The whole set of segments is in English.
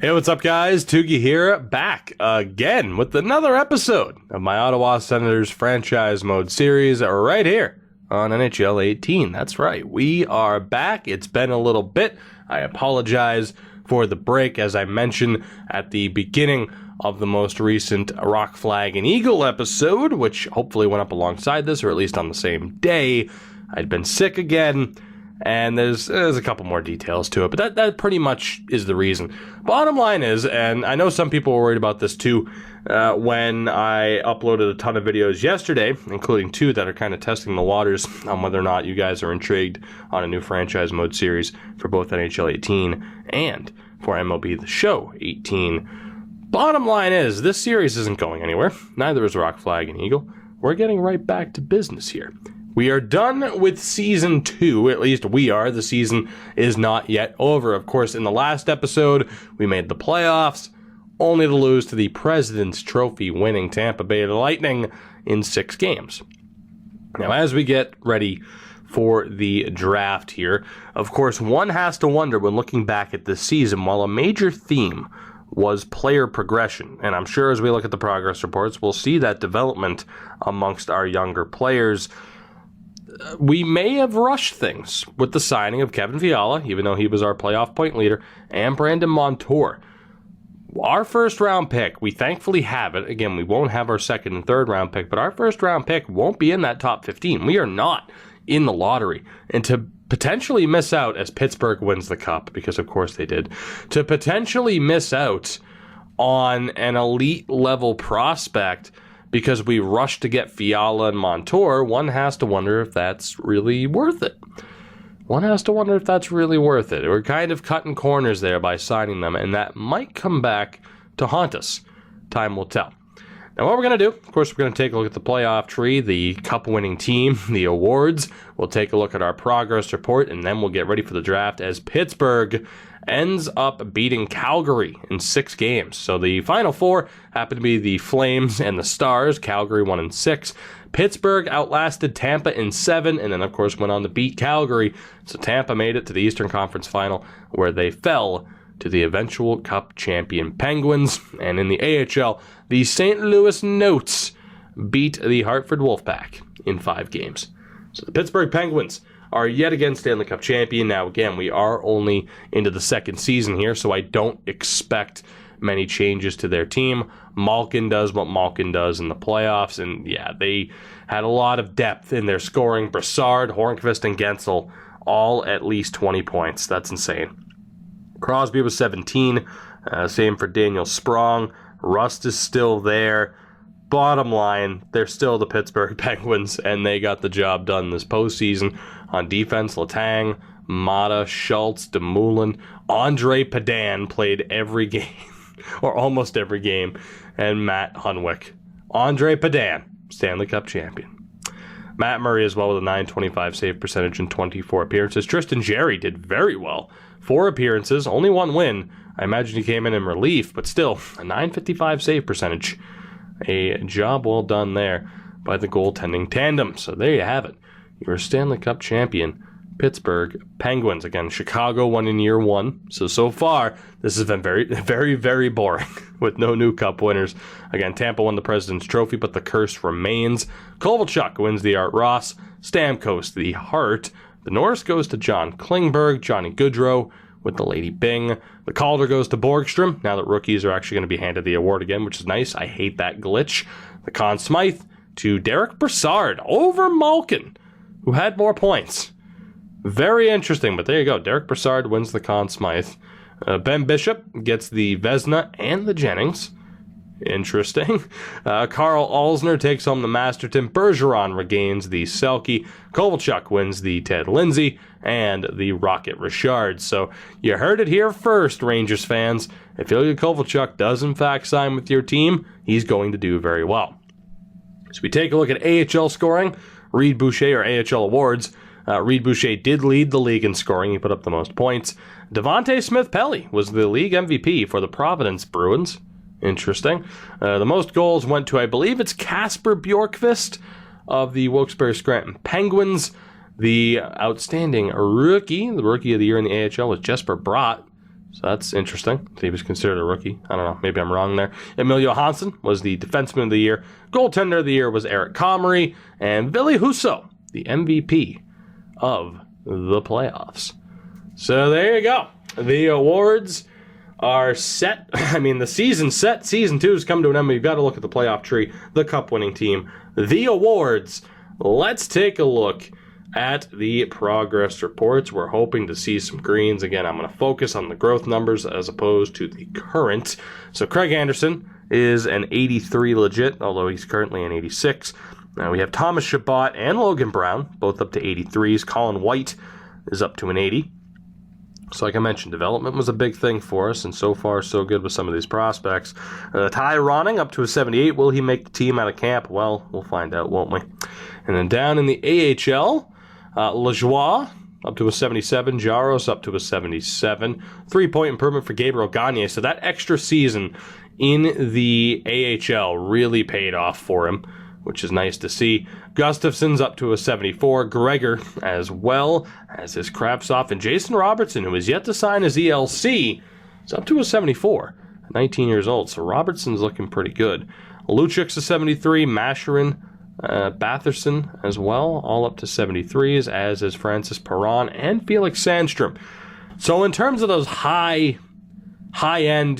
Hey, what's up, guys? Toogie here, back again with another episode of my Ottawa Senators franchise mode series right here on NHL 18. That's right, we are back. It's been a little bit. I apologize for the break, as I mentioned at the beginning of the most recent Rock, Flag, and Eagle episode, which hopefully went up alongside this, or at least on the same day. I'd been sick again. And there's a couple more details to it, but that pretty much is the reason. Bottom line is, and I know some people were worried about this too, when I uploaded a ton of videos yesterday, including two that are kind of testing the waters on whether or not you guys are intrigued on a new franchise mode series for both NHL 18 and for MLB The Show 18. Bottom line is, this series isn't going anywhere. Neither is Rock, Flag, and Eagle. We're getting right back to business here. We are done with Season 2, at least we are. The season is not yet over. Of course, in the last episode, we made the playoffs, only to lose to the President's Trophy winning Tampa Bay Lightning in 6 games. Now, as we get ready for the draft here, of course, one has to wonder when looking back at this season, while a major theme was player progression, and I'm sure as we look at the progress reports, we'll see that development amongst our younger players. We may have rushed things with the signing of Kevin Fiala, even though he was our playoff point leader, and Brandon Montour. Our first round pick, we thankfully have it. Again, we won't have our second and third round pick, but our first round pick won't be in that top 15. We are not in the lottery. And to potentially miss out as Pittsburgh wins the cup, because of course they did, to potentially miss out on an elite level prospect because we rushed to get Fiala and Montour, one has to wonder if that's really worth it. We're kind of cutting corners there by signing them, and that might come back to haunt us. Time will tell. Now, what we're going to do, of course, we're going to take a look at the playoff tree, the cup-winning team, the awards. We'll take a look at our progress report, and then we'll get ready for the draft as Pittsburgh ends up beating Calgary in 6 games. So the final 4 happen to be the Flames and the Stars. Calgary won in 6. Pittsburgh outlasted Tampa in 7, and then, of course, went on to beat Calgary. So Tampa made it to the Eastern Conference Final, where they fell to the eventual Cup champion Penguins. And in the AHL, the St. Louis Notes beat the Hartford Wolfpack in 5 games. So the Pittsburgh Penguins are yet again Stanley Cup champion. Now, again, we are only into the second season here, so I don't expect many changes to their team. Malkin does what Malkin does in the playoffs, and yeah, they had a lot of depth in their scoring. Brassard, Hornqvist, and Gensel all at least 20 points. That's insane. Crosby was 17. Same for Daniel Sprong. Rust is still there. Bottom line, they're still the Pittsburgh Penguins, and they got the job done this postseason. On defense, Letang, Mata, Schultz, Dumoulin, Andre Padan played every game, or almost every game, and Matt Hunwick. Andre Padan, Stanley Cup champion. Matt Murray as well with a .925 save percentage in 24 appearances. Tristan Jarry did very well. 4 appearances, only 1 win. I imagine he came in relief, but still, a .955 save percentage. A job well done there by the goaltending tandem. So there you have it. Your Stanley Cup champion, Pittsburgh Penguins. Again, Chicago won in year 1. So far, this has been very, very, very boring with no new Cup winners. Again, Tampa won the President's Trophy, but the curse remains. Kovalchuk wins the Art Ross. Stamkos the Hart. The Norris goes to John Klingberg. Johnny Gaudreau with the Lady Byng. The Calder goes to Borgstrom, now that rookies are actually going to be handed the award again, which is nice. I hate that glitch. The Conn Smythe to Derek Brassard over Malkin, who had more points. Very interesting, but there you go. Derek Brassard wins the Conn Smythe. Ben Bishop gets the Vezina and the Jennings. Interesting. Carl Alsner takes home the Masterton. Bergeron regains the Selke. Kovalchuk wins the Ted Lindsay and the Rocket Richard. So you heard it here first, Rangers fans. If Ilya Kovalchuk does in fact sign with your team, he's going to do very well. So we take a look at AHL scoring. Reed Boucher, or AHL awards. Reed Boucher did lead the league in scoring. He put up the most points. Devontae Smith-Pelly was the league MVP for the Providence Bruins. Interesting. The most goals went to, I believe it's Casper Bjorkqvist of the Wilkes-Barre Scranton Penguins. The outstanding rookie, the rookie of the year in the AHL, was Jesper Bratt. So that's interesting. He was considered a rookie. I don't know. Maybe I'm wrong there. Emilio Hansen was the defenseman of the year. Goaltender of the year was Eric Comrie. And Ville Husso, the MVP of the playoffs. So there you go. The awards are set. I mean, the season's set. Season 2 has come to an end. You've got to look at the playoff tree, the cup-winning team, the awards. Let's take a look at the progress reports. We're hoping to see some greens. Again, I'm going to focus on the growth numbers as opposed to the current. So Craig Anderson is an 83 legit, although he's currently an 86. Now we have Thomas Chabot and Logan Brown, both up to 83s. Colin White is up to an 80. So like I mentioned, development was a big thing for us, and so far so good with some of these prospects. Ty Ronning up to a 78. Will he make the team out of camp? Well, we'll find out, won't we? And then down in the AHL, Lajoie up to a 77. Jaros up to a 77. 3-point improvement for Gabriel Gagne. So that extra season in the AHL really paid off for him, which is nice to see. Gustafson's up to a 74. Gregor as well as his craps off. And Jason Robertson, who is yet to sign his ELC, is up to a 74. 19 years old. So Robertson's looking pretty good. Luchuk's a 73. Masherin, Batherson as well, all up to 73s, as is Francis Perron and Felix Sandstrom. So in terms of those high-end,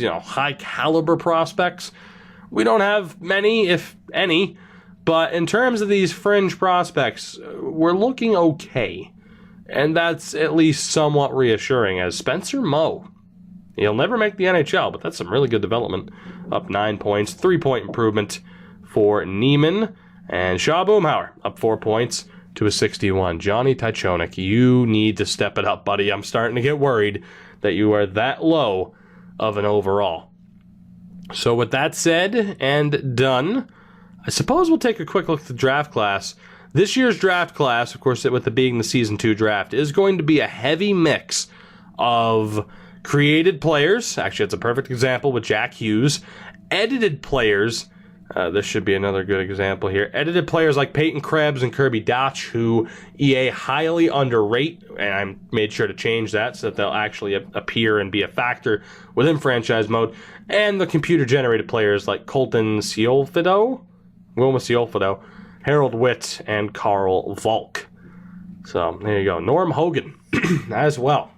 high-caliber prospects, we don't have many, if any. But in terms of these fringe prospects, we're looking okay. And that's at least somewhat reassuring, as Spencer Moe, he'll never make the NHL, but that's some really good development. Up 9 points, 3-point improvement for Neiman. And Shaw Boomhauer up 4 points to a 61. Johnny Tychonik, you need to step it up, buddy. I'm starting to get worried that you are that low of an overall. So with that said and done, I suppose we'll take a quick look at the draft class. This year's draft class, of course, with it being the Season 2 draft, is going to be a heavy mix of created players. Actually, it's a perfect example with Jack Hughes. Edited players. This should be another good example here. Edited players like Peyton Krebs and Kirby Dotch, who EA highly underrate, and I made sure to change that so that they'll actually appear and be a factor within franchise mode. And the computer-generated players like Colton Wilma Ciolfido, Harold Witt, and Carl Volk. So there you go. Norm Hogan as well.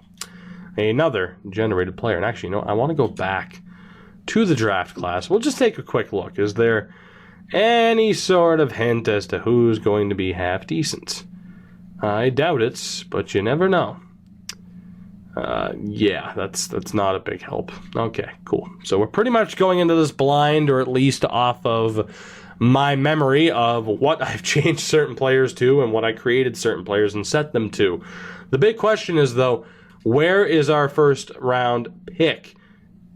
Another generated player. And actually, I want to go back to the draft class. We'll just take a quick look. Is there any sort of hint as to who's going to be half decent? I doubt it, but you never know. Yeah, that's not a big help. Okay, cool. So we're pretty much going into this blind, or at least off of my memory of what I've changed certain players to and what I created certain players and set them to. The big question is, though, where is our first round pick?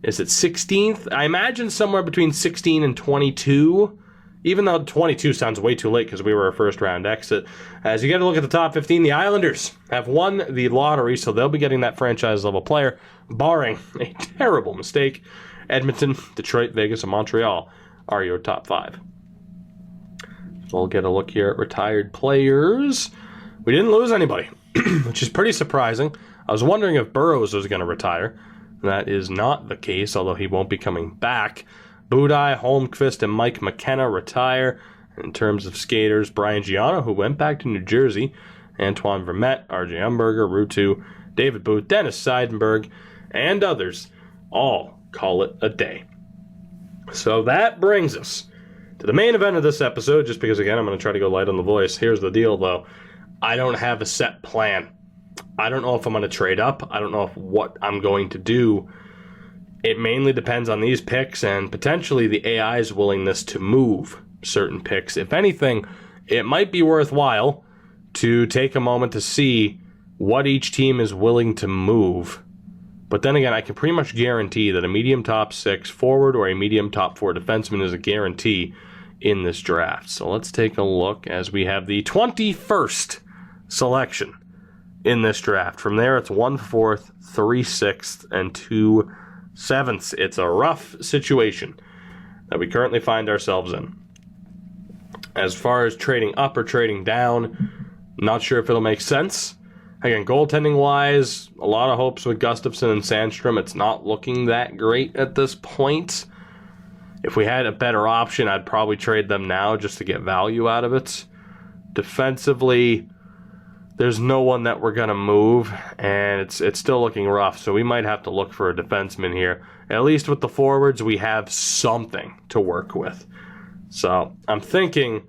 Is it 16th? I imagine somewhere between 16 and 22, even though 22 sounds way too late because we were a first round exit. As you get to look at the top 15, the Islanders have won the lottery, so they'll be getting that franchise level player, barring a terrible mistake. Edmonton, Detroit, Vegas, and Montreal are your top 5. We'll get a look here at retired players. We didn't lose anybody, which is pretty surprising. I was wondering if Burroughs was going to retire. That is not the case, although he won't be coming back. Budai, Holmqvist, and Mike McKenna retire. In terms of skaters, Brian Gianna, who went back to New Jersey, Antoine Vermette, RJ Umberger, Rutu, David Booth, Dennis Seidenberg, and others all call it a day. So that brings us to the main event of this episode, just because, again, I'm going to try to go light on the voice. Here's the deal, though. I don't have a set plan. I don't know if I'm going to trade up. I don't know what I'm going to do. It mainly depends on these picks and potentially the AI's willingness to move certain picks. If anything, it might be worthwhile to take a moment to see what each team is willing to move. But then again, I can pretty much guarantee that a medium top 6 forward or a medium top 4 defenseman is a guarantee in this draft. So let's take a look as we have the 21st selection in this draft. From there, it's 1/4, 3/6, and 2/7. It's a rough situation that we currently find ourselves in. As far as trading up or trading down, not sure if it'll make sense. Again, goaltending-wise, a lot of hopes with Gustafsson and Sandstrom. It's not looking that great at this point. If we had a better option, I'd probably trade them now just to get value out of it. Defensively, there's no one that we're going to move, and it's still looking rough, so we might have to look for a defenseman here. At least with the forwards, we have something to work with. So I'm thinking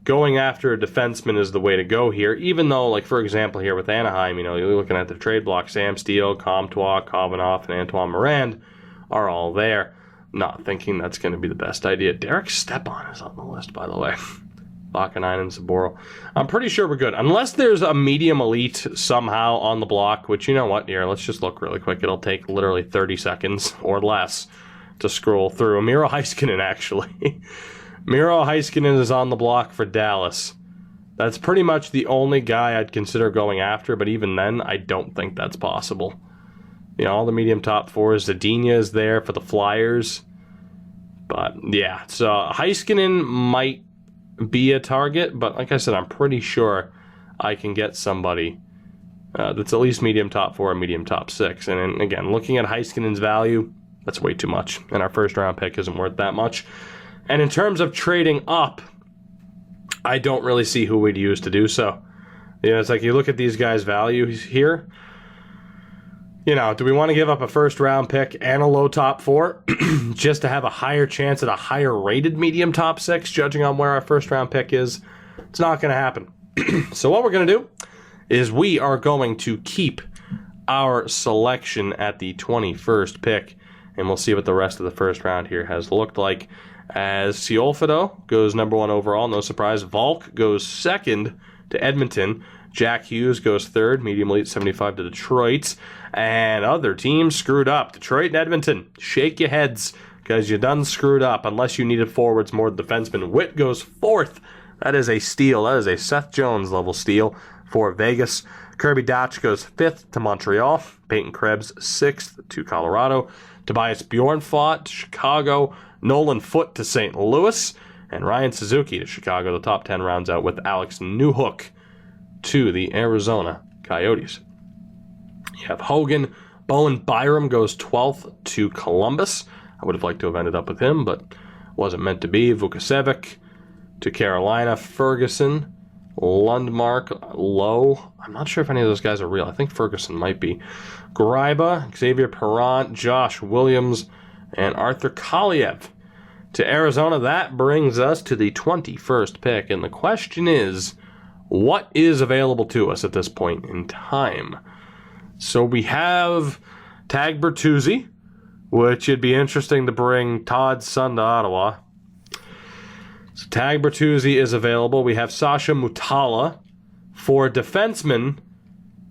going after a defenseman is the way to go here, even though, like, for example, here with Anaheim, you know, you're looking at the trade block. Sam Steele, Comtois, Kavanaugh, and Antoine Morand are all there. Not thinking that's going to be the best idea. Derek Stepan is on the list, by the way. Vakanainen and Saboro. I'm pretty sure we're good. Unless there's a medium elite somehow on the block, which, you know what, here, let's just look really quick. It'll take literally 30 seconds or less to scroll through. Miro Heiskanen, actually. Miro Heiskanen is on the block for Dallas. That's pretty much the only guy I'd consider going after, but even then, I don't think that's possible. You know, all the medium top fours. Zadina is there for the Flyers. But, yeah, so Heiskanen might be a target, but like I said, I'm pretty sure I can get somebody that's at least medium top four or medium top six. And again, looking at Heiskanen's value, that's way too much. And our first round pick isn't worth that much. And in terms of trading up, I don't really see who we'd use to do so. You know, it's like you look at these guys' values here. You know, do we want to give up a first-round pick and a low top four just to have a higher chance at a higher-rated medium top six, judging on where our first-round pick is? It's not going to happen. So what we're going to do is we are going to keep our selection at the 21st pick, and we'll see what the rest of the first round here has looked like. As Ciolfido goes number 1 overall, no surprise. Volk goes second to Edmonton. Jack Hughes goes third, medium elite 75 to Detroit. And other teams screwed up. Detroit and Edmonton, shake your heads because you done screwed up unless you needed forwards more than defensemen. Witt goes fourth. That is a steal. That is a Seth Jones level steal for Vegas. Kirby Dach goes fifth to Montreal. Peyton Krebs sixth to Colorado. Tobias Bjornfot to Chicago. Nolan Foote to St. Louis. And Ryan Suzuki to Chicago. The top 10 rounds out with Alex Newhook to the Arizona Coyotes. You have Hogan. Bowen Byram goes 12th to Columbus. I would have liked to have ended up with him, but wasn't meant to be. Vukasevic to Carolina. Ferguson. Lundmark. Lowe. I'm not sure if any of those guys are real. I think Ferguson might be. Greiba. Xavier Perrant. Josh Williams. And Arthur Kaliev to Arizona. That brings us to the 21st pick. And the question is, what is available to us at this point in time? So we have Tag Bertuzzi, which it'd be interesting to bring Todd's son to Ottawa. So Tag Bertuzzi is available. We have Sasha Mutala. For defensemen,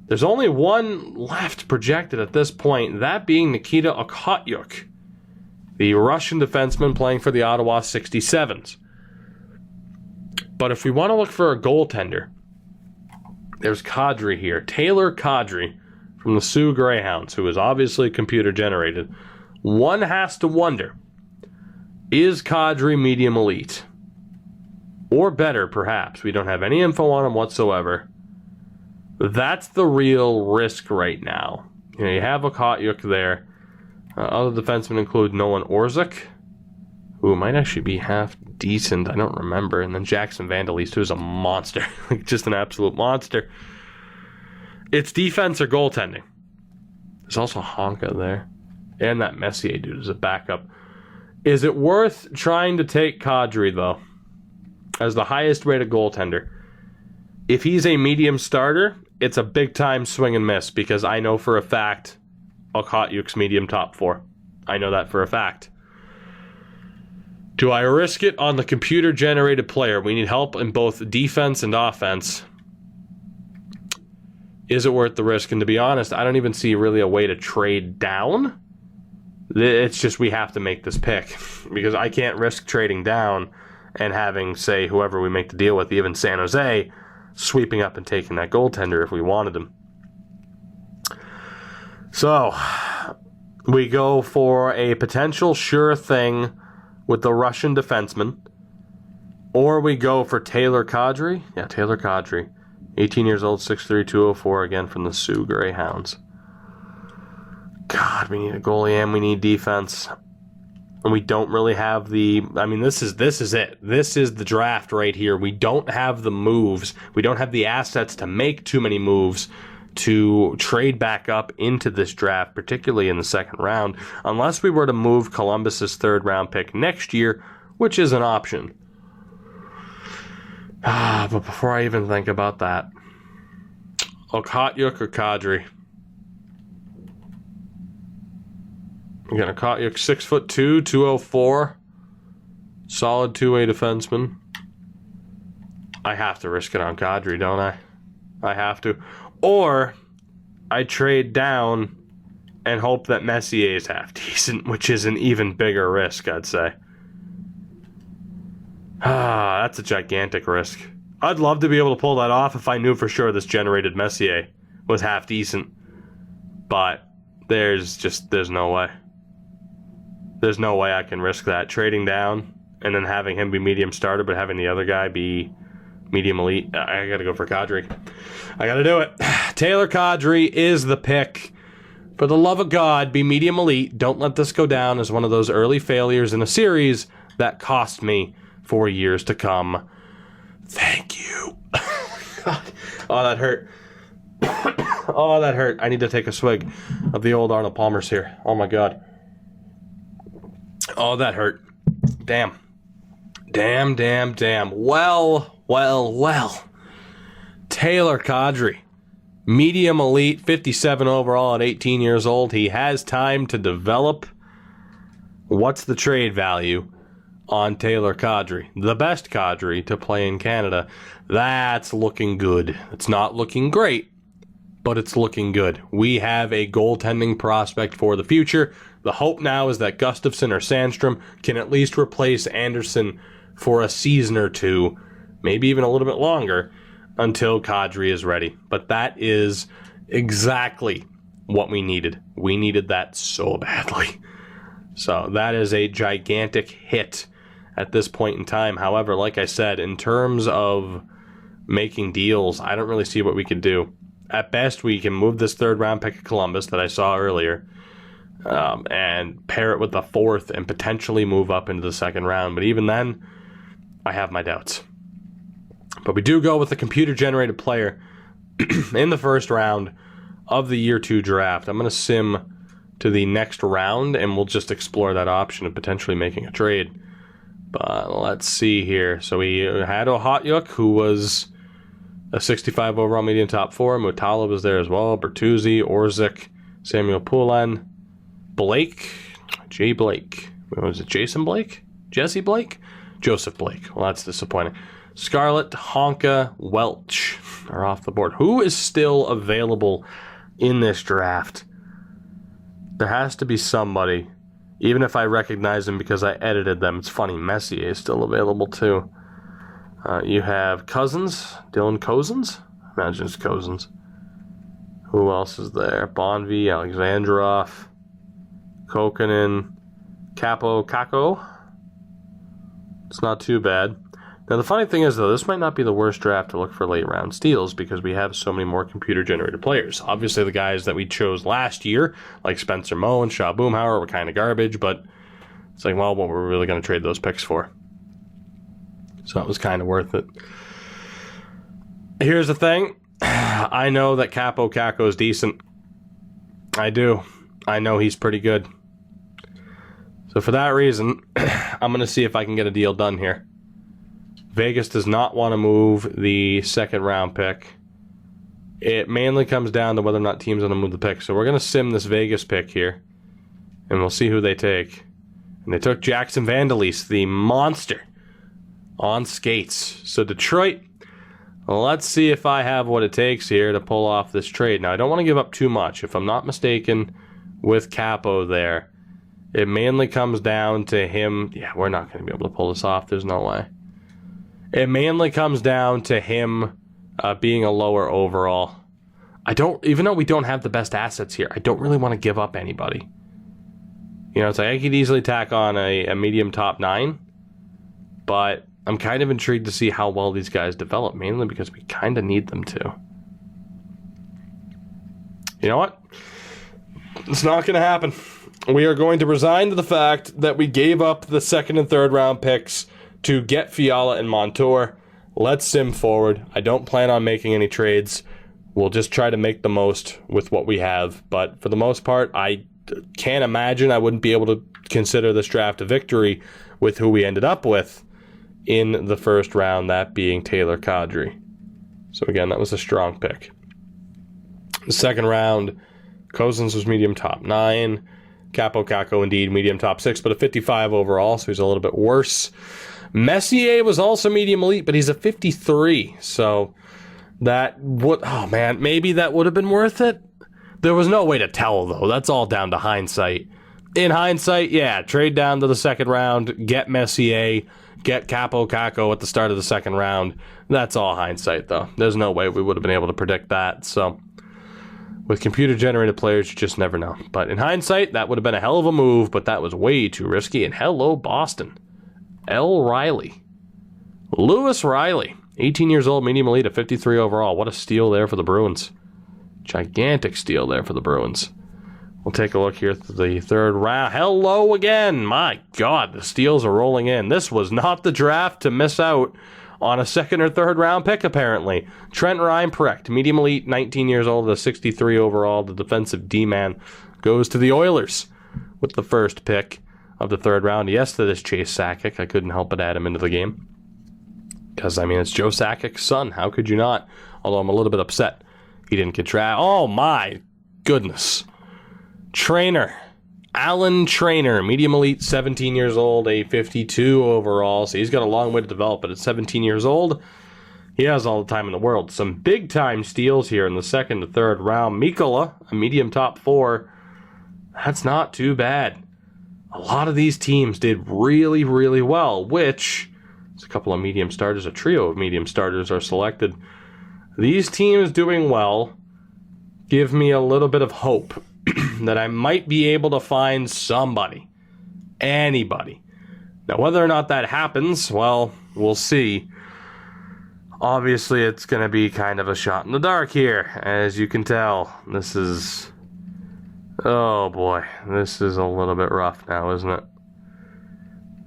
there's only one left projected at this point, that being Nikita Okhotyuk, the Russian defenseman playing for the Ottawa 67s. But if we want to look for a goaltender, there's Kadri here. Taylor Kadri from the Sioux Greyhounds, who is obviously computer generated. One has to wonder, is Kadri medium elite? Or better, perhaps. We don't have any info on him whatsoever. That's the real risk right now. You know, you have Okhotyuk there. Other defensemen include Nolan Orzik, who might actually be half decent. I don't remember. And then Jackson Vandalist, who's a monster. Like, just an absolute monster. It's defense or goaltending. There's also Honka there. And that Messier dude is a backup. Is it worth trying to take Kadri, though, as the highest rated goaltender? If he's a medium starter, it's a big-time swing and miss, because I know for a fact Okhotyuk's medium top four. I know that for a fact. Do I risk it on the computer-generated player? We need help in both defense and offense. Is it worth the risk? And to be honest, I don't even see really a way to trade down. It's just we have to make this pick, because I can't risk trading down and having, say, whoever we make the deal with, even San Jose, sweeping up and taking that goaltender if we wanted him. So, we go for a potential sure thing with the Russian defenseman, or we go for Taylor Kadri. Yeah, Taylor Kadri. 18 years old, 6'3", 204, again from the Sioux Greyhounds. God, we need a goalie and we need defense. And we don't really have the... I mean, this is it. This is the draft right here. We don't have the moves. We don't have the assets to make too many moves to trade back up into this draft, particularly in the second round, unless we were to move Columbus's third-round pick next year, which is an option. But before I even think about that, Okatyuk or Kadri? Again, Okatyuk, 6'2", 204, solid two-way defenseman. I have to risk it on Kadri, don't I? I have to. Or I trade down and hope that Messier is half decent, which is an even bigger risk, I'd say. That's a gigantic risk. I'd love to be able to pull that off if I knew for sure this generated Messier was half decent. But there's no way. There's no way I can risk that. Trading down and then having him be medium starter, but having the other guy be medium elite. I gotta go for Kadri. I gotta do it. Taylor Kadri is the pick. For the love of God, be medium elite. Don't let this go down as one of those early failures in a series that cost me for years to come. Thank you. God. Oh, that hurt. Oh, that hurt. I need to take a swig of the old Arnold Palmer's here. Oh, my God. Oh, that hurt. Damn. Damn. Well. Taylor Kadri. Medium elite, 57 overall at 18 years old. He has time to develop. What's the trade value on Taylor Kadri? The best Kadri to play in Canada. That's looking good. It's not looking great, but it's looking good. We have a goaltending prospect for the future. The hope now is that Gustafsson or Sandstrom can at least replace Anderson for a season or two, maybe even a little bit longer, until Kadri is ready. But that is exactly what we needed. We needed that so badly. So that is a gigantic hit at this point in time. However, like I said, in terms of making deals, I don't really see what we could do. At best, we can move this third round pick of Columbus that I saw earlier and pair it with the fourth and potentially move up into the second round. But even then, I have my doubts. But we do go with a computer-generated player in the first round of the Year 2 draft. I'm going to sim to the next round, and we'll just explore that option of potentially making a trade. But let's see here. So we had Okatyuk, who was a 65 overall median top four. Mutala was there as well. Bertuzzi, Orzik, Samuel Poulin, Blake, Jay Blake. Was it Jason Blake? Jesse Blake? Joseph Blake. Well, that's disappointing. Scarlett, Honka, Welch are off the board. Who is still available in this draft? There has to be somebody. Even if I recognize them because I edited them. It's funny, Messier is still available too. You have Cousins, Dylan Cozens? I imagine it's Cozens. Who else is there? Bonvie, Alexandrov, Kokkonen, Kako. It's not too bad. Now, the funny thing is, though, this might not be the worst draft to look for late-round steals because we have so many more computer-generated players. Obviously, the guys that we chose last year, like Spencer Moe and Shaw Boomhauer, were kind of garbage, but it's like, well, what were we really going to trade those picks for? So that was kind of worth it. Here's the thing. I know that Kako is decent. I do. I know he's pretty good. So for that reason, I'm going to see if I can get a deal done here. Vegas does not want to move the second round pick. It mainly comes down to whether or not teams want to move the pick. So we're going to sim this Vegas pick here, and we'll see who they take. And they took Jackson Vandalese, the monster, on skates. So Detroit, let's see if I have what it takes here to pull off this trade. Now, I don't want to give up too much. If I'm not mistaken, with Capo there, it mainly comes down to him. Yeah, we're not going to be able to pull this off. There's no way. It mainly comes down to him being a lower overall. Even though we don't have the best assets here, I don't really want to give up anybody. You know, it's like I could easily tack on a medium top 9, but I'm kind of intrigued to see how well these guys develop, mainly because we kind of need them to. You know what? It's not going to happen. We are going to resign to the fact that we gave up the second and third round picks to get Fiala and Montour. Let's sim forward. I don't plan on making any trades. We'll just try to make the most with what we have. But for the most part, I can't imagine I wouldn't be able to consider this draft a victory with who we ended up with in the first round, that being Taylor Kadri. So again, that was a strong pick. The second round, Cousins was medium top 9. Capo Caco, indeed, medium top 6, but a 55 overall, so he's a little bit worse. Messier was also medium elite, but he's a 53, so that would, oh man, maybe that would have been worth it. There was no way to tell, though. That's all down to hindsight. In hindsight, yeah, trade down to the second round, get Messier, get Capo Caco at the start of the second round. That's all hindsight, though. There's no way we would have been able to predict that, so with computer-generated players, you just never know. But in hindsight, that would have been a hell of a move, but that was way too risky. And hello, Boston. L. Riley. Lewis Riley. 18 years old, medium elite, a 53 overall. What a steal there for the Bruins. Gigantic steal there for the Bruins. We'll take a look here at the third round. Hello again. My God, the steals are rolling in. This was not the draft to miss out on a second or third round pick, apparently. Trent Reinprecht, medium elite, 19 years old, a 63 overall. The defensive D-man goes to the Oilers with the first pick of the third round. Yes, that is Chase Sakic. I couldn't help but add him into the game. Because, I mean, it's Joe Sakic's son. How could you not? Although I'm a little bit upset he didn't get drafted. Oh, my goodness. Trainer. Alan Trainer, medium elite, 17 years old, a 52 overall. So he's got a long way to develop, but at 17 years old, he has all the time in the world. Some big-time steals here in the second to third round. Mikkola, a medium top 4. That's not too bad. A lot of these teams did really, really well, which is a couple of medium starters, a trio of medium starters are selected. These teams doing well give me a little bit of hope that I might be able to find somebody, anybody. Now, whether or not that happens, well, we'll see. Obviously, it's going to be kind of a shot in the dark here, as you can tell. This is, oh boy, this is a little bit rough now, isn't it?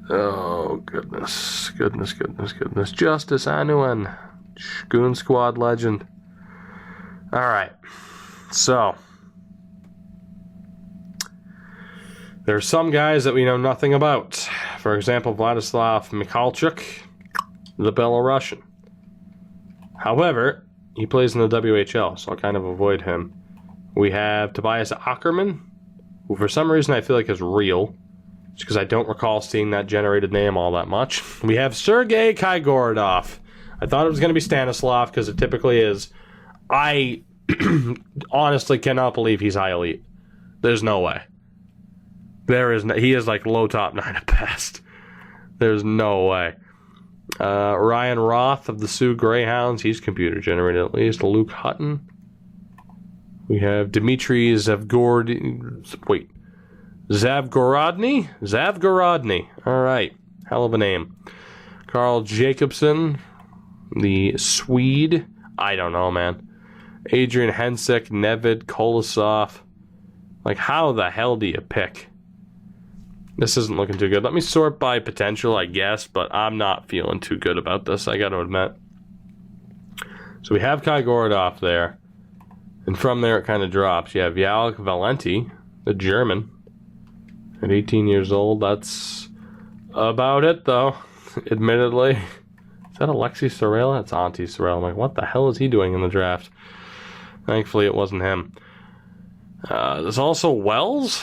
Oh, goodness, goodness, goodness, goodness. Justice Anuan, Goon Squad legend. All right, so there's some guys that we know nothing about. For example, Vladislav Mikhalchuk, the Belarusian. However, he plays in the WHL, so I'll kind of avoid him. We have Tobias Ackerman, who for some reason I feel like is real, just because I don't recall seeing that generated name all that much. We have Sergei Kaigorodov. I thought it was going to be Stanislav, because it typically is. I honestly cannot believe he's high elite. There's no way. He is like low top 9 at best. There's no way. Ryan Roth of the Sioux Greyhounds. He's computer generated at least. Luke Hutton. We have Dmitry Zavgorodny. All right. Hell of a name. Carl Jacobson, the Swede. I don't know, man. Adrian Hensick, Nevid, Kolosov. Like, how the hell do you pick? This isn't looking too good. Let me sort by potential, I guess, but I'm not feeling too good about this, I got to admit. So we have Kaigorodov there. And from there, it kind of drops. You have Jalek Valenti, the German, at 18 years old. That's about it, though, admittedly. Is that Alexei Sorella? It's Auntie Sorella. I'm like, what the hell is he doing in the draft? Thankfully, it wasn't him. There's also Wells.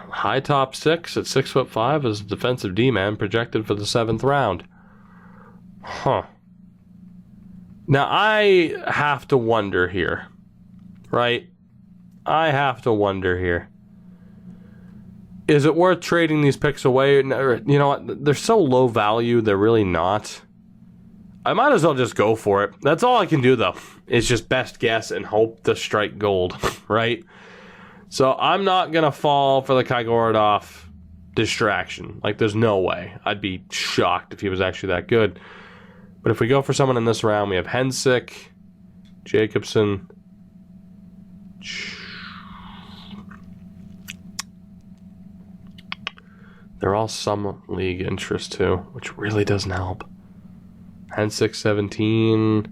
High top 6 at 6'5" as a defensive D-man, projected for the 7th round. Huh. Now, I have to wonder here, right? I have to wonder here. Is it worth trading these picks away? You know what? They're so low value, they're really not. I might as well just go for it. That's all I can do, though, is just best guess and hope to strike gold, right? So I'm not going to fall for the Kaigorodov distraction. Like, there's no way. I'd be shocked if he was actually that good. But if we go for someone in this round, we have Hensick, Jacobson. They're all some league interest too, which really doesn't help. Hensick 17,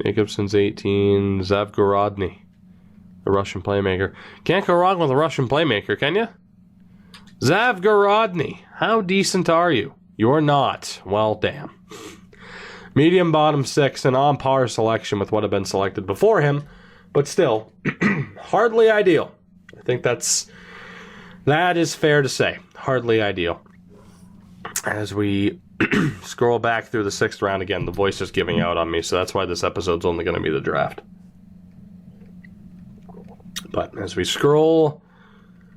Jacobson's 18, Zavgorodny, the Russian playmaker. Can't go wrong with a Russian playmaker, can you? Zavgorodny, how decent are you? You're not. Well, damn. Medium bottom 6, an on par selection with what had been selected before him, but still, hardly ideal. I think that is fair to say. Hardly ideal. As we scroll back through the 6th round again, the voice is giving out on me, so that's why this episode's only going to be the draft. But as we scroll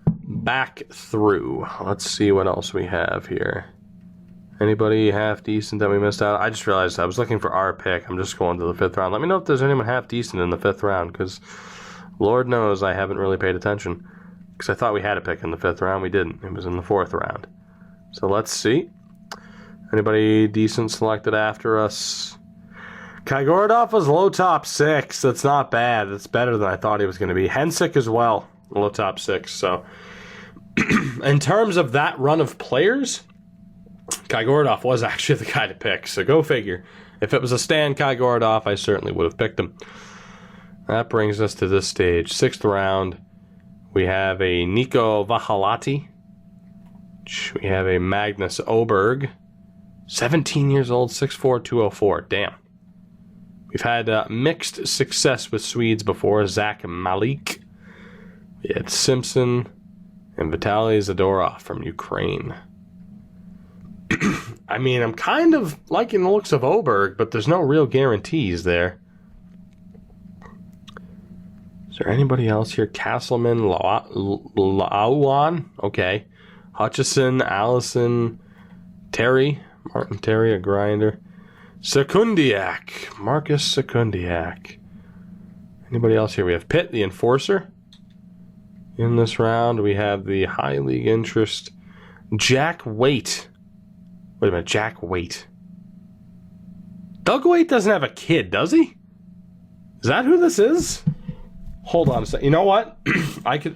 back through, let's see what else we have here. Anybody half decent that we missed out? I just realized I was looking for our pick. I'm just going to the 5th round. Let me know if there's anyone half decent in the 5th round, because Lord knows I haven't really paid attention. Because I thought we had a pick in the 5th round. We didn't. It was in the 4th round. So let's see. Anybody decent selected after us? Kaigorodov was low top 6. That's not bad. That's better than I thought he was going to be. Hensick as well. Low top 6. So in terms of that run of players, Kaigorodov was actually the guy to pick. So go figure. If it was a Stan Kaigorodov, I certainly would have picked him. That brings us to this stage. 6th round. We have a Nico Vahalati. We have a Magnus Oberg. 17 years old, 6'4", 204. Damn. We've had mixed success with Swedes before. Zach Malik. We had Simpson. And Vitaly Zadorov from Ukraine. I mean, I'm kind of liking the looks of Oberg, but there's no real guarantees there. Is there anybody else here? Castleman, Lauan, okay. Hutchison, Allison, Terry, Martin Terry, a grinder. Sekundiak, Marcus Sekundiak. Anybody else here? We have Pitt, the enforcer. In this round, we have the high league interest, Jack Waite. Wait a minute, Jack Waite. Doug Waite doesn't have a kid, does he? Is that who this is? Hold on a second. You know what? I could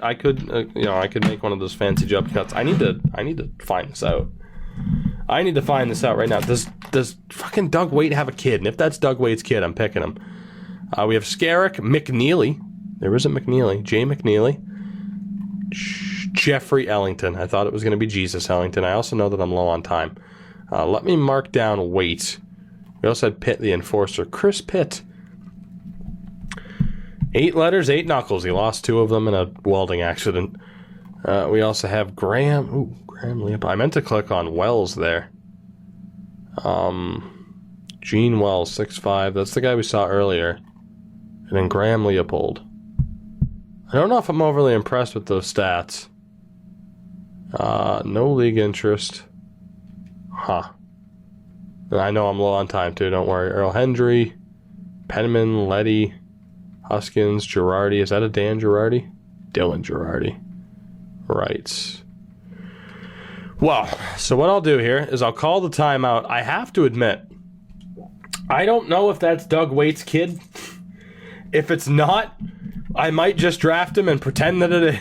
make one of those fancy jump cuts. I need to find this out. I need to find this out right now. Does fucking Doug Waite have a kid? And if that's Doug Waite's kid, I'm picking him. We have Scarrick, McNeely. There isn't McNeely. Jay McNeely. Jeffrey Ellington. I thought it was going to be Jesus Ellington. I also know that I'm low on time. Let me mark down Waite. We also had Pitt, the enforcer. Chris Pitt. 8 letters, 8 knuckles. He lost 2 of them in a welding accident. We also have Graham. Ooh, Graham Leopold. I meant to click on Wells there. Gene Wells, 6'5". That's the guy we saw earlier. And then Graham Leopold. I don't know if I'm overly impressed with those stats. No league interest. Huh. And I know I'm low on time too, don't worry. Earl Hendry, Penman, Letty, Huskins, Girardi. Is that a Dan Girardi? Dylan Girardi. Right. Well, so what I'll do here is I'll call the timeout. I have to admit, I don't know if that's Doug Waite's kid. If it's not, I might just draft him and pretend that it is.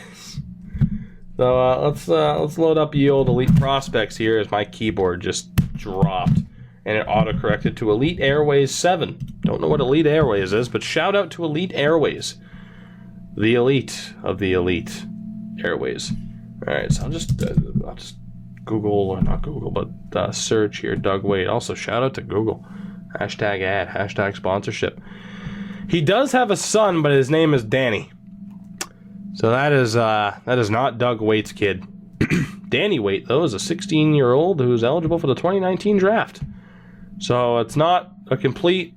So let's load up ye old Elite Prospects here as my keyboard just dropped and it auto-corrected to Elite Airways 7. Don't know what Elite Airways is, but shout out to Elite Airways. The elite of the Elite Airways. Alright, so I'll just Google, or not Google, but search here, Doug Waite. Also, shout out to Google. Hashtag ad, hashtag sponsorship. He does have a son, but his name is Danny. So that is not Doug Waite's kid. Danny Waite, though, is a 16-year-old who's eligible for the 2019 draft. So it's not a complete,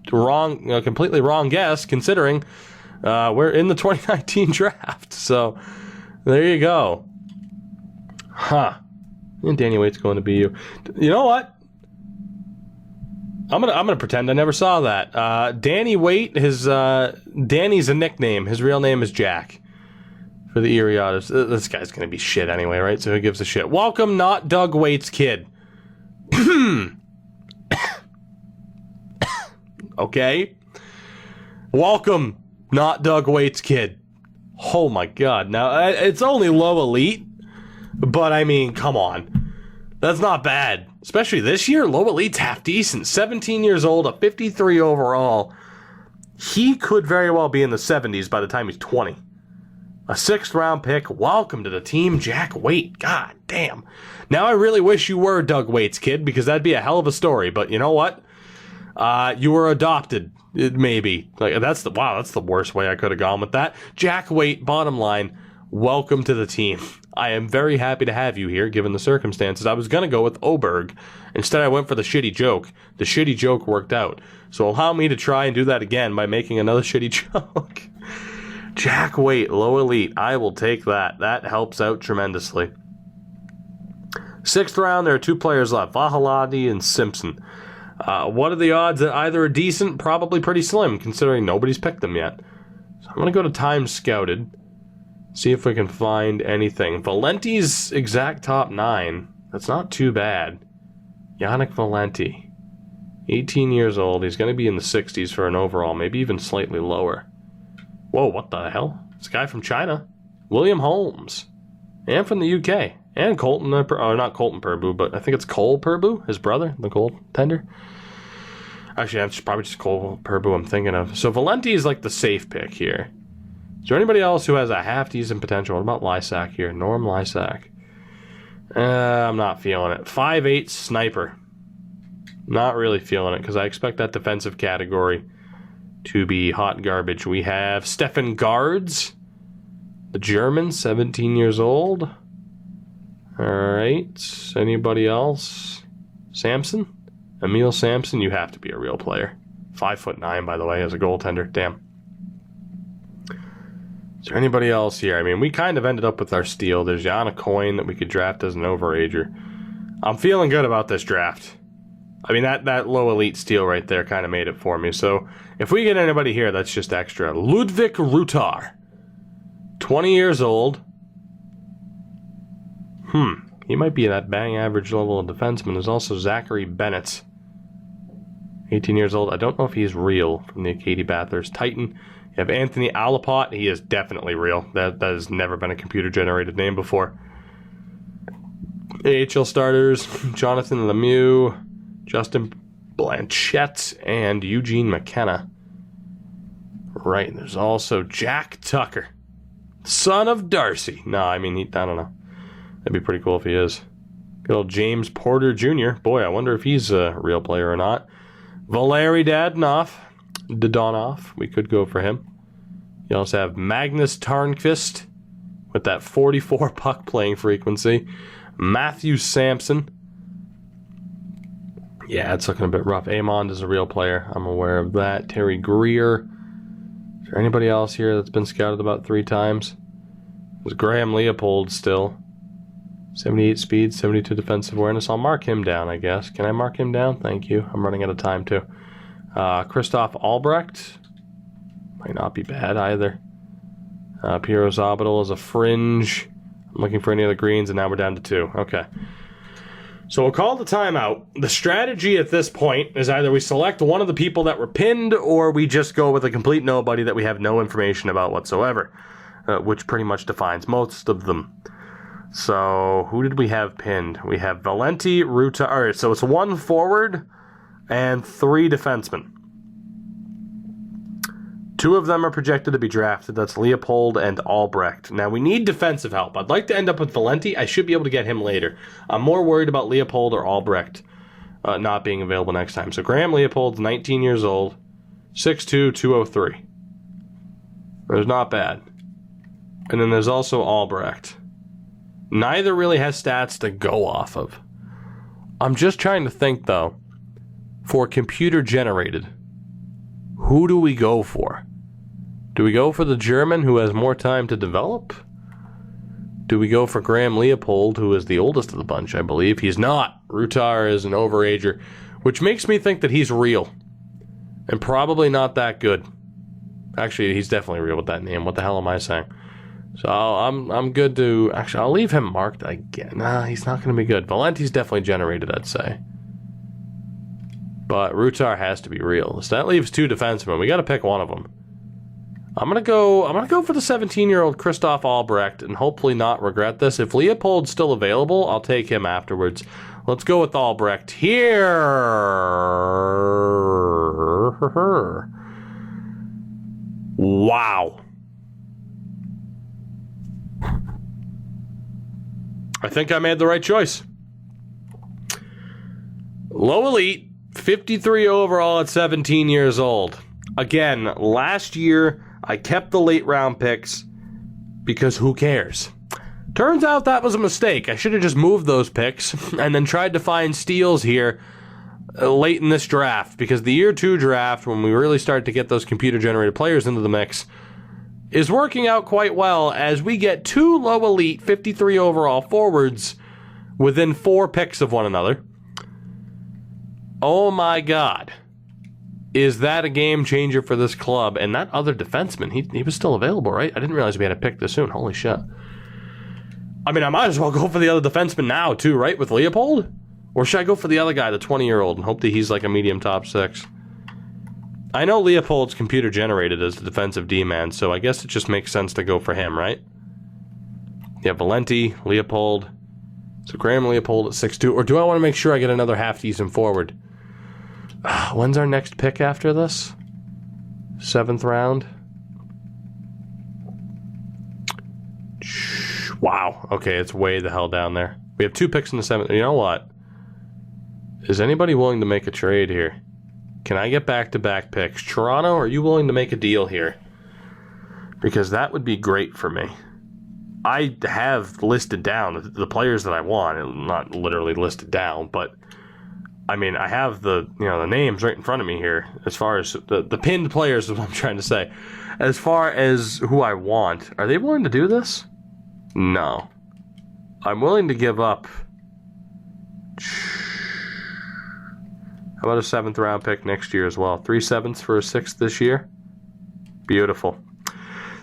completely wrong guess, considering we're in the 2019 draft. So there you go. Huh. And Danny Waite's going to be you. You know what? I'm gonna pretend I never saw that. Danny Waite, Danny's a nickname. His real name is Jack. for the Erie Otters. This guy's going to be shit anyway, right? So who gives a shit? Welcome, not Doug Waite's kid. Okay? Welcome, not Doug Waite's kid. Oh my god. Now, it's only low elite, but I mean, come on. That's not bad. Especially this year, low elite's half decent. 17 years old, a 53 overall. He could very well be in the 70s by the time he's 20. A 6th round pick. Welcome to the team, Jack Waite. God damn. Now I really wish you were Doug Waite's kid, because that'd be a hell of a story. But you know what? You were adopted. Maybe. That's the worst way I could have gone with that. Jack Waite, bottom line, welcome to the team. I am very happy to have you here, given the circumstances. I was going to go with Oberg. Instead, I went for the shitty joke. The shitty joke worked out. So allow me to try and do that again by making another shitty joke. Jack Waite, low elite. I will take that. That helps out tremendously. 6th round, there are 2 players left. Vahaladi and Simpson. What are the odds that either are decent? Probably pretty slim, considering nobody's picked them yet. So I'm going to go to Time Scouted. See if we can find anything. Valenti's exact top 9. That's not too bad. Yannick Valenti. 18 years old. He's going to be in the 60s for an overall. Maybe even slightly lower. Whoa, what the hell? It's a guy from China. William Holmes. And from the UK. And Colton, not Colton Purbu, but I think it's Cole Purbu, his brother, the goaltender. Actually, that's probably just Cole Purbu I'm thinking of. So Valenti is like the safe pick here. Is there anybody else who has a half-decent potential? What about Lysak here? Norm Lysak. I'm not feeling it. 5'8" sniper. Not really feeling it, because I expect that defensive category to be hot garbage. We have Stefan Guards, the German, 17 years old. Alright, anybody else? Samson? Emil Samson, you have to be a real player. 5'9", by the way, as a goaltender. Damn. Is there anybody else here? I mean, we kind of ended up with our steal. There's Yana Coyne that we could draft as an overager. I'm feeling good about this draft. I mean, that low elite steal right there kind of made it for me. So, if we get anybody here, that's just extra. Ludwig Rutar. 20 years old. He might be that bang average level of defenseman. There's also Zachary Bennett. 18 years old. I don't know if he's real from the Acadie Bathurst Titan. You have Anthony Alapot. He is definitely real. That has never been a computer-generated name before. AHL starters, Jonathan Lemieux, Justin Blanchette, and Eugene McKenna. Right, there's also Jack Tucker, son of Darcy. No, I mean, I don't know. That'd be pretty cool if he is. Good old James Porter Jr. Boy, I wonder if he's a real player or not. Valeri Dadonov. We could go for him. You also have Magnus Tarnqvist with that 44 puck playing frequency. Matthew Sampson. Yeah, it's looking a bit rough. Amond is a real player. I'm aware of that. Terry Greer. Is there anybody else here that's been scouted about 3 times? There's Graham Leopold still. 78 speed, 72 defensive awareness. I'll mark him down, I guess. Can I mark him down? Thank you. I'm running out of time, too. Christoph Albrecht. Might not be bad, either. Piero Zabital is a fringe. I'm looking for any other greens, and now we're down to 2. Okay. So we'll call the timeout. The strategy at this point is either we select one of the people that were pinned, or we just go with a complete nobody that we have no information about whatsoever, which pretty much defines most of them. So, who did we have pinned? We have Valenti, Ruta. Alright, so it's 1 forward and 3 defensemen. 2 of them are projected to be drafted. That's Leopold and Albrecht. Now, we need defensive help. I'd like to end up with Valenti. I should be able to get him later. I'm more worried about Leopold or Albrecht not being available next time. So, Graham Leopold's 19 years old, 6'2", 203. There's not bad. And then there's also Albrecht. Neither really has stats to go off of. I'm just trying to think, though, for computer-generated, who do we go for? Do we go for the German who has more time to develop? Do we go for Graham Leopold, who is the oldest of the bunch, I believe? He's not. Rutar is an overager, which makes me think that he's real. And probably not that good. Actually, he's definitely real with that name. What the hell am I saying? So I'm good to... Actually, I'll leave him marked again. Nah, he's not going to be good. Valenti's definitely generated, I'd say. But Rutar has to be real. So that leaves 2 defensemen. We got to pick one of them. I'm gonna go for the 17-year-old Christoph Albrecht and hopefully not regret this. If Leopold's still available, I'll take him afterwards. Let's go with Albrecht here. Wow. I think I made the right choice. Low elite, 53 overall at 17 years old. Again, last year, I kept the late round picks because who cares? Turns out that was a mistake. I should have just moved those picks and then tried to find steals here late in this draft, because the year 2 draft, when we really started to get those computer-generated players into the mix, is working out quite well as we get 2 low elite 53 overall forwards within 4 picks of one another. Oh my God. Is that a game changer for this club? And that other defenseman, he was still available, right? I didn't realize we had to pick this soon. Holy shit. I mean, I might as well go for the other defenseman now, too, right? With Leopold? Or should I go for the other guy, the 20-year-old, and hope that he's like a medium top 6? I know Leopold's computer generated as the defensive D-man, so I guess it just makes sense to go for him, right? Yeah, Valenti, Leopold. So Graham Leopold at 6'2". Or do I want to make sure I get another half-decent forward? When's our next pick after this? 7th round. Wow. Okay, it's way the hell down there. We have 2 picks in the 7th. You know what? Is anybody willing to make a trade here? Can I get back-to-back picks? Toronto, are you willing to make a deal here? Because that would be great for me. I have listed down the players that I want. Not literally listed down, but... I mean, I have the names right in front of me here. As far as the pinned players is what I'm trying to say. As far as who I want, are they willing to do this? No. I'm willing to give up. How about a 7th round pick next year as well? 3 7ths for a 6th this year. Beautiful.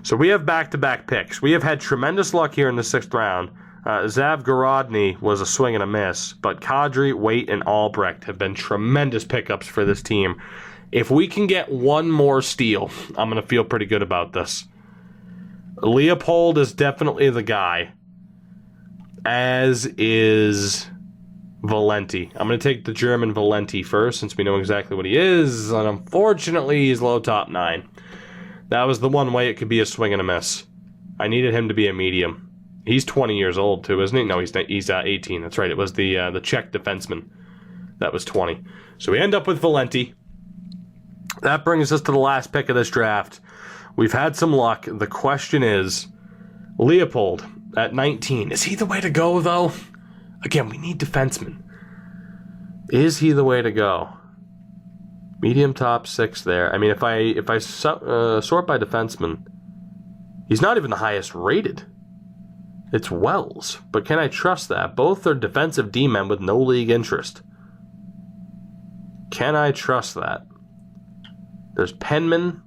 So we have back-to-back picks. We have had tremendous luck here in the 6th round. Zavgorodny was a swing and a miss, but Kadri, Waite, and Albrecht have been tremendous pickups for this team. If we can get one more steal, I'm going to feel pretty good about this. Leopold is definitely the guy, as is Valenti. I'm going to take the German Valenti first, since we know exactly what he is, and unfortunately he's low top 9. That was the one way it could be a swing and a miss. I needed him to be a medium. He's 20 years old, too, isn't he? No, he's 18. That's right. It was the Czech defenseman that was 20. So we end up with Valenti. That brings us to the last pick of this draft. We've had some luck. The question is, Leopold at 19. Is he the way to go, though? Again, we need defensemen. Is he the way to go? Medium top 6 there. I mean, if I sort by defenseman, he's not even the highest rated. It's Wells, but can I trust that? Both are defensive D-men with no league interest. Can I trust that? There's Penman,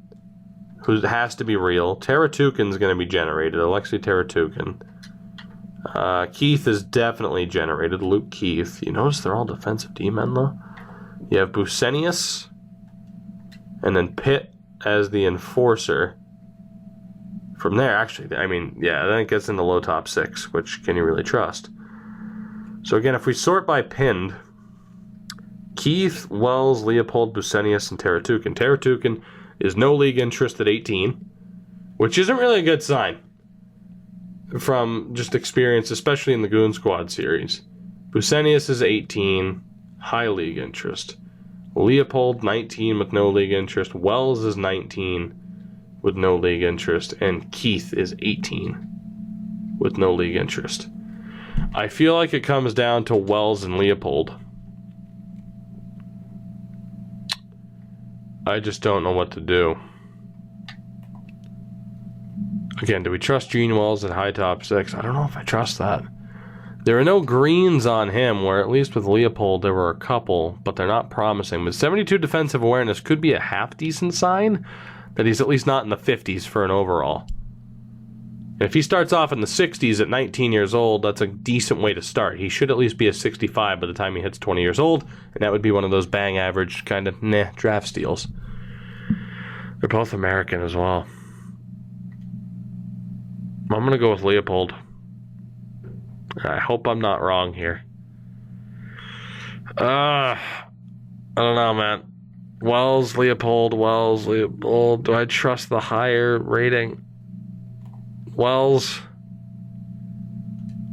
who has to be real. Teratukin's going to be generated. Alexei Teratukin. Keith is definitely generated. Luke Keith. You notice they're all defensive D-men, though? You have Busenius, and then Pitt as the enforcer. From there, actually, I mean, yeah, then it gets into low top 6, which can you really trust? So again, if we sort by pinned, Keith, Wells, Leopold, Busenius, and Teratukin. Teratukin is no league interest at 18, which isn't really a good sign from just experience, especially in the Goon Squad series. Busenius is 18, high league interest. Leopold, 19 with no league interest. Wells is 19. With no league interest, and Keith is 18 with no league interest. I feel like it comes down to Wells and Leopold. I just don't know what to do. Again, do we trust Gene Wells at high top 6? I don't know if I trust that. There are no greens on him, where at least with Leopold there were a couple, but they're not promising. With 72 defensive awareness could be a half-decent sign that he's at least not in the 50s for an overall. And if he starts off in the 60s at 19 years old, that's a decent way to start. He should at least be a 65 by the time he hits 20 years old, and that would be one of those bang average kind of draft steals. They're both American as well. I'm going to go with Leopold. I hope I'm not wrong here. I don't know, man. Wells, Leopold. Do I trust the higher rating? Wells,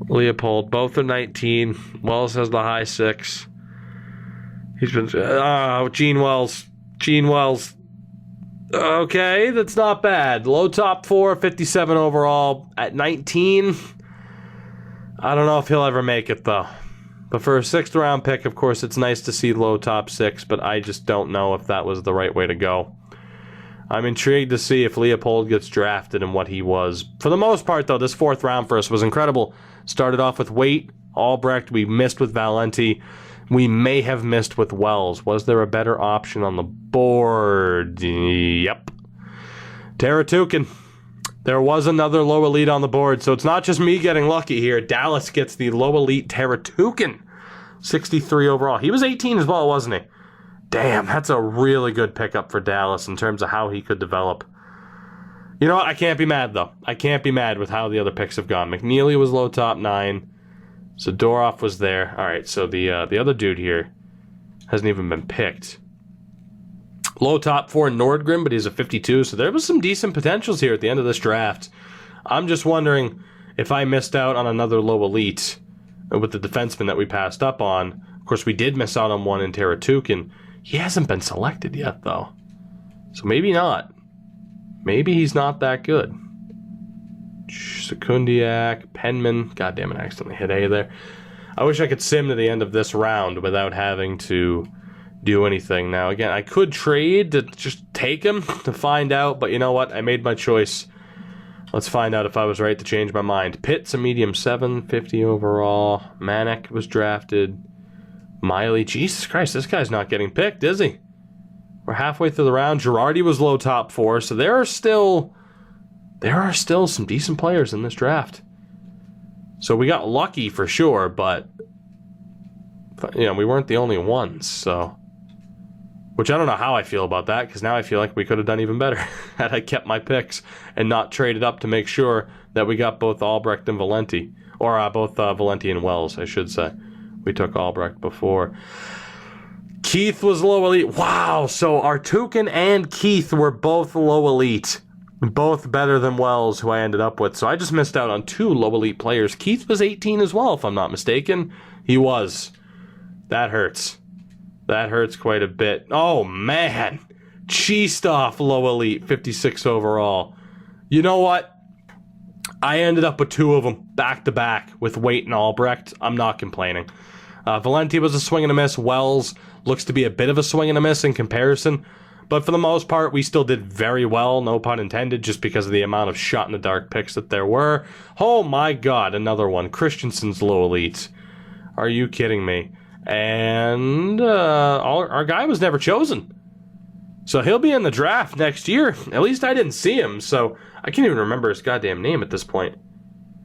Leopold. Both are 19. Wells has the high 6. He's been... Gene Wells. Okay, that's not bad. Low top 4, 57 overall. At 19, I don't know if he'll ever make it, though. But for a 6th round pick, of course, it's nice to see low top 6, but I just don't know if that was the right way to go. I'm intrigued to see if Leopold gets drafted and what he was. For the most part, though, this 4th round for us was incredible. Started off with Waite, Albrecht. We missed with Valenti. We may have missed with Wells. Was there a better option on the board? Yep. Teratukin. There was another low elite on the board, so it's not just me getting lucky here. Dallas gets the low elite Teratukin. 63 overall. He was 18 as well, wasn't he? Damn, that's a really good pickup for Dallas in terms of how he could develop. You know what? I can't be mad, though. I can't be mad with how the other picks have gone. McNeely was low top 9. Zadorov was there. All right, so the other dude here hasn't even been picked. Low top 4 Nordgren, but he's a 52, so there was some decent potentials here at the end of this draft. I'm just wondering if I missed out on another low elite with the defenseman that we passed up on. Of course, we did miss out on one in Teratukin. He hasn't been selected yet, though. So maybe not. Maybe he's not that good. Sekundiak, Penman. God damn it, I accidentally hit A there. I wish I could sim to the end of this round without having to do anything. Now, again, I could trade to just take him to find out, but you know what? I made my choice. Let's find out if I was right to change my mind. Pitt's a medium 7, 50 overall. Manek was drafted. Miley, Jesus Christ, this guy's not getting picked, is he? We're halfway through the round. Girardi was low top 4, so there are still some decent players in this draft. So we got lucky for sure, but you know, we weren't the only ones, so. Which I don't know how I feel about that, because now I feel like we could have done even better had I kept my picks and not traded up to make sure that we got both Albrecht and Valenti. Or both Valenti and Wells, I should say. We took Albrecht before. Keith was low elite. Wow, so Artukin and Keith were both low elite. Both better than Wells, who I ended up with. So I just missed out on 2 low elite players. Keith was 18 as well, if I'm not mistaken. He was. That hurts. That hurts quite a bit. Oh, man. Cheestoff, low elite, 56 overall. You know what? I ended up with 2 of them back-to-back with Waite and Albrecht. I'm not complaining. Valenti was a swing and a miss. Wells looks to be a bit of a swing and a miss in comparison. But for the most part, we still did very well, no pun intended, just because of the amount of shot-in-the-dark picks that there were. Oh my god, another one. Christensen's low elite. Are you kidding me? And our guy was never chosen. So he'll be in the draft next year. At least I didn't see him, so I can't even remember his goddamn name at this point.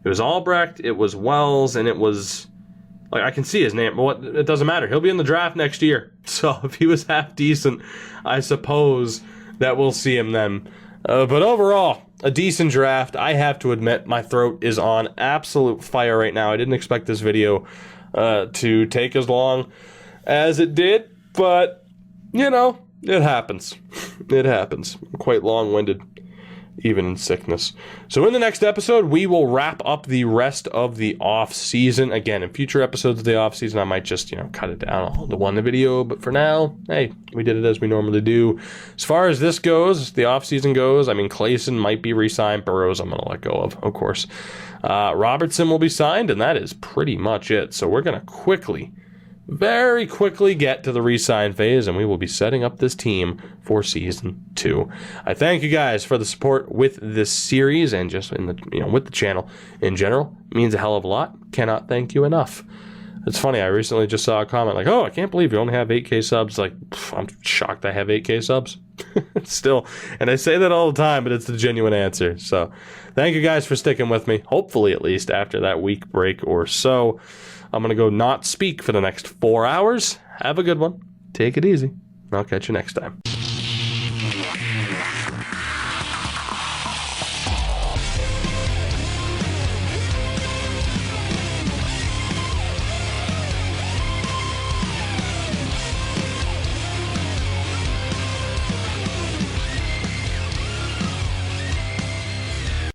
It was Albrecht, it was Wells, and it was... Like, I can see his name, but it doesn't matter. He'll be in the draft next year. So if he was half decent, I suppose that we'll see him then. But overall, a decent draft. I have to admit, my throat is on absolute fire right now. I didn't expect this video to take as long as it did, but, you know, it happens. It happens. I'm quite long-winded, even in sickness. So in the next episode, we will wrap up the rest of the off-season. Again, in future episodes of the off-season, I might just, cut it down all to one video. But for now, hey, we did it as we normally do. As far as this goes, the off-season goes, I mean, Clayson might be re-signed. Burrows I'm going to let go of course. Robertson will be signed, and that is pretty much it. So we're going to very quickly get to the re-sign phase, and we will be setting up this team for season 2. I thank you guys for the support with this series and just in the with the channel in general. It means a hell of a lot. Cannot thank you enough. It's funny, I recently just saw a comment like, oh, I can't believe you only have 8K subs. Like, I'm shocked I have 8K subs. Still, and I say that all the time, but it's the genuine answer. So thank you guys for sticking with me, hopefully at least after that week break or so. I'm going to go not speak for the next 4 hours. Have a good one. Take it easy. I'll catch you next time.